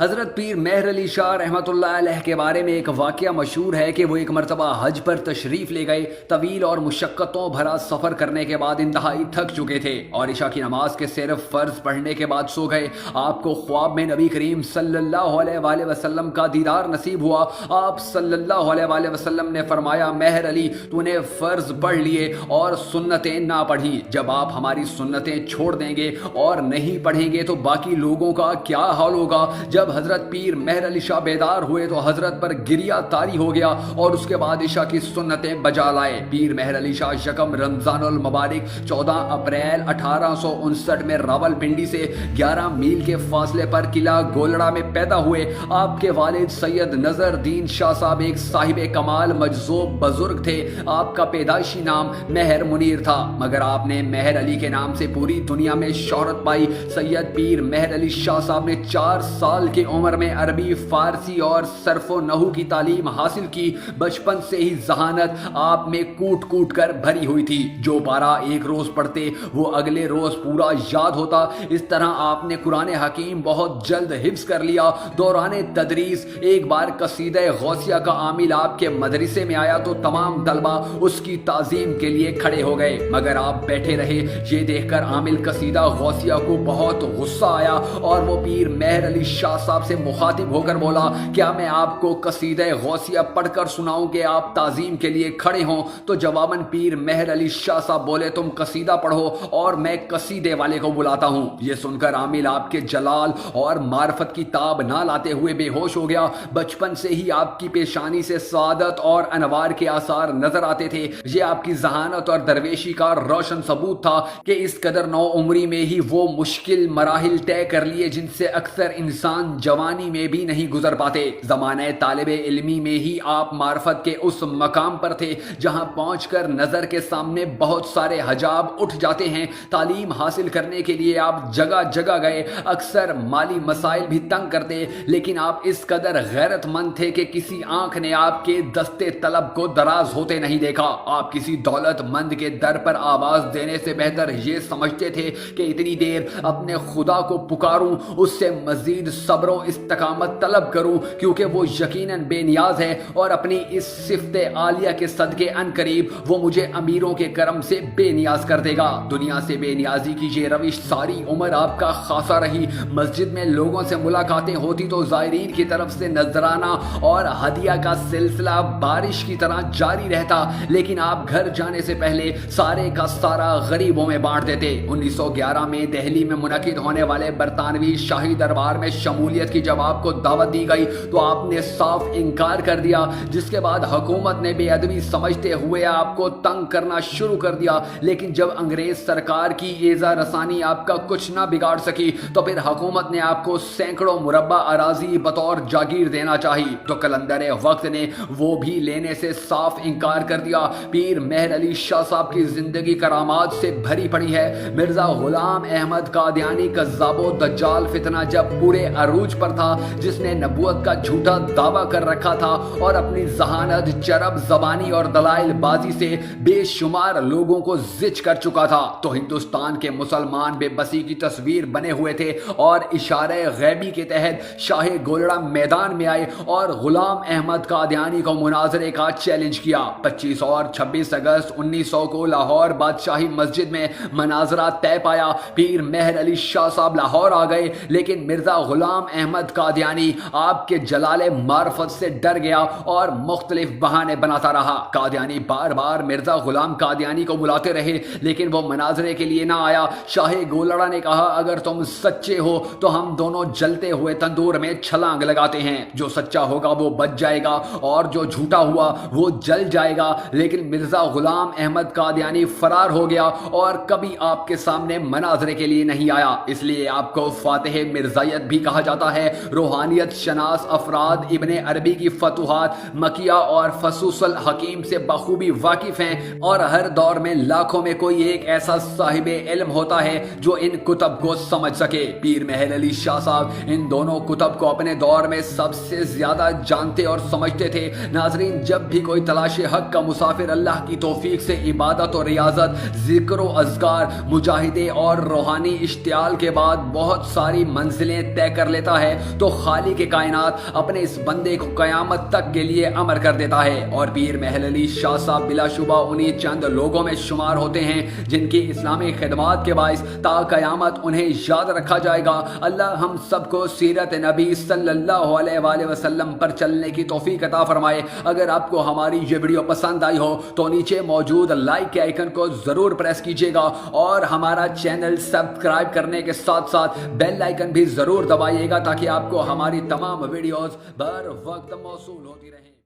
حضرت پیر مہر علی شاہ رحمۃ اللہ علیہ کے بارے میں ایک واقعہ مشہور ہے کہ وہ ایک مرتبہ حج پر تشریف لے گئے۔ طویل اور مشقتوں بھرا سفر کرنے کے بعد انتہائی تھک چکے تھے اور عشاء کی نماز کے صرف فرض پڑھنے کے بعد سو گئے۔ آپ کو خواب میں نبی کریم صلی اللہ علیہ وآلہ وسلم کا دیدار نصیب ہوا۔ آپ صلی اللہ علیہ وآلہ وسلم نے فرمایا، مہر علی، تو نے فرض پڑھ لیے اور سنتیں نہ پڑھی۔ جب آپ ہماری سنتیں چھوڑ دیں گے اور نہیں پڑھیں گے تو باقی لوگوں کا کیا حال ہوگا؟ جب حضرت پیر مہر علی شاہ بیدار ہوئے تو حضرت پر گریہ طاری ہو گیا اور اس کے بعد عشاء کی سنتیں بجا لائے۔ پیر مہر علی شاہ یکم رمضان المبارک 14 اپریل 1859 میں راول پنڈی سے 11 میل کے فاصلے پر قلعہ گولڑا میں پیدا ہوئے۔ آپ کے والد سید نظر دین شاہ صاحب ایک صاحب کمال مجذوب بزرگ تھے۔ آپ کا پیدائشی نام مہر منیر تھا، مگر آپ نے مہر علی کے نام سے پوری دنیا میں شہرت پائی۔ سید پیر مہر علی شاہ صاحب نے 4 سال کی عمر میں عربی، فارسی اور صرف و نحو کی تعلیم حاصل کی۔ بچپن سے ہی ذہانت آپ میں کوٹ کوٹ کر بھری ہوئی تھی۔ جو پارہ ایک روز پڑھتے وہ اگلے روز پورا یاد ہوتا۔ اس طرح آپ نے قرآن حکیم بہت جلد حفظ کر لیا۔ دوران تدریس ایک بار قصیدہ غوثیہ کا عامل آپ کے مدرسے میں آیا تو تمام طلبہ اس کی تعظیم کے لیے کھڑے ہو گئے، مگر آپ بیٹھے رہے۔ یہ دیکھ کر عامل قصیدہ غوثیہ کو بہت غصہ آیا اور وہ پیر مہر علی شاہ صاحب سے مخاطب ہو کر بولا، کیا میں آپ کو قصیدہ غوثیہ پڑھ کر سناؤں کہ آپ تعظیم کے لیے کھڑے ہوں؟ تو جواباً پیر مہر علی شاہ صاحب بولے، تم قصیدہ پڑھو اور میں قصیدے والے کو بلاتا ہوں۔ یہ سن کر عامل آپ کے جلال اور معرفت کی تاب نہ لاتے ہوئے بے ہوش ہو گیا۔ بچپن سے ہی آپ کی پیشانی سے سعادت اور انوار کے آثار نظر آتے تھے۔ یہ آپ کی ذہانت اور درویشی کا روشن ثبوت تھا کہ اس قدر نو عمری میں ہی وہ مشکل مراحل طے کر لیے جن سے اکثر انسان جوانی میں بھی نہیں گزر پاتے۔ زمانہ طالب علمی میں ہی آپ معرفت کے اس مقام پر تھے جہاں پہنچ کر نظر کے سامنے بہت سارے حجاب اٹھ جاتے ہیں۔ تعلیم حاصل کرنے کے لیے آپ جگہ جگہ گئے، اکثر مالی مسائل بھی تنگ کرتے، لیکن آپ اس قدر غیرت مند تھے کہ کسی آنکھ نے آپ کے دستے طلب کو دراز ہوتے نہیں دیکھا۔ آپ کسی دولت مند کے در پر آواز دینے سے بہتر یہ سمجھتے تھے کہ اتنی دیر اپنے خدا کو پکاروں، اس سے مزید صبر و استقامت طلب کروں، کیونکہ وہ یقیناً بے نیاز ہے اور اپنی اس صفت عالیہ کے صدقے ان قریب وہ مجھے امیروں کے کرم سے بے نیاز کر دے گا۔ دنیا سے بے نیازی کی یہ روش ساری عمر آپ کا خاصہ رہی۔ مسجد میں لوگوں سے ملاقاتیں ہوتی تو زائرین کی طرف سے نذرانہ اور ہدیہ کا سلسلہ بارش کی طرح جاری رہتا، لیکن آپ گھر جانے سے پہلے سارے کا سارا غریبوں میں بانٹ دیتے۔ 1911 میں دہلی میں منعقد ہونے والے برطانوی شاہی دربار میں شمولیت کی جب آپ کو دعوت دی گئی تو آپ نے صاف انکار کر دیا، جس کے بعد حکومت نے بے ادبی سمجھتے ہوئے آپ کو تنگ کرنا شروع کر دیا۔ لیکن جب انگریز سرکار کی ایذا رسانی آپ کا کچھ نہ بگاڑ سکی تو پھر حکومت نے آپ کو سینکڑوں مربع اراضی بطور جاگیر دینا چاہی تو قلندر وقت نے وہ بھی لینے سے صاف انکار کر دیا۔ پیر مہر علی شاہ صاحب کی زندگی کرامات سے بھری پڑی ہے۔ مرزا غلام احمد قادیانی کذاب و دجال فتنہ جب پورے عروج پر تھا، جس نے نبوت کا جھوٹا دعویٰ کر رکھا تھا اور اپنی ذہانت، چرب زبانی اور دلائل بازی سے بے شمار لوگوں کو زچ کر چکا تھا، تو ہندوستان کے مسلمان بے بسی کی تصویر بنے ہوئے تھے اور اشارہ غیبی کے تحت شاہ گولڑا میدان میں آئے اور غلام احمد قادیانی کو مناظرے کا چیلنج کیا۔ 25 اور 26 اگست 1900 کو لاہور بادشاہی مسجد میں مناظرہ طے پایا۔ پیر مہر علی شاہ صاحب لاہور آ گئے، لیکن مرزا غلام احمد قادیانی آپ کے جلال معرفت سے ڈر گیا اور مختلف بہانے بناتا رہا۔ قادیانی بار بار مرزا غلام قادیانی کو بلاتے رہے، لیکن وہ مناظرے کے لیے نہ آیا۔ شاہ گولڑا نے کہا، اگر تم سچے ہو تو ہم دونوں جلتے ہوئے تندور میں چھلانگ لگاتے ہیں، جو سچا ہوگا وہ بچ جائے گا اور جو جھوٹا ہوا وہ جل جائے گا۔ لیکن مرزا غلام احمد قادیانی فرار ہو گیا اور کبھی آپ کے سامنے مناظرے کے لیے نہیں آیا، اس لیے آپ کو فاتح مرزائیت بھی کہا جاتا ہے۔ روحانیت شناس افراد ابن عربی کی فتوحات مکیہ اور فصوص الحکیم سے بخوبی واقف ہیں، اور ہر دور میں لاکھوں میں کوئی ایک ایسا صاحب علم ہوتا ہے جو ان کتب کو سمجھ سکے۔ پیر مہر علی شاہ صاحب ان دونوں کتب کو اپنے دور میں سب سے زیادہ جانتے اور سمجھتے تھے۔ ناظرین، جب بھی کوئی تلاش حق کا مسافر اللہ کی توفیق سے عبادت و ریاضت، ذکر و اذکار، مجاہدے اور روحانی اشتعال کے بعد بہت ساری منزلیں طے کر لیتا دیتا ہے تو خالق کائنات اپنے اس بندے کو قیامت تک کے لیے امر کر دیتا ہے۔ اور پیر محل علی شاہ صاحب بلا شبہ انہی چند لوگوں میں شمار ہوتے ہیں جن کی اسلامی خدمات کے باعث تا قیامت انہیں یاد رکھا جائے گا۔ اللہ ہم سب کو سیرت نبی صلی اللہ علیہ وآلہ وسلم پر چلنے کی توفیق عطا فرمائے۔ اگر آپ کو ہماری یہ ویڈیو پسند آئی ہو تو نیچے موجود لائک کے آئیکن کو ضرور پریس کیجیے گا اور ہمارا چینل سبسکرائب کرنے کے ساتھ ساتھ بیل آئیکن بھی ضرور دبائیے گا تاکہ آپ کو ہماری تمام ویڈیوز بر وقت موصول ہوتی رہیں۔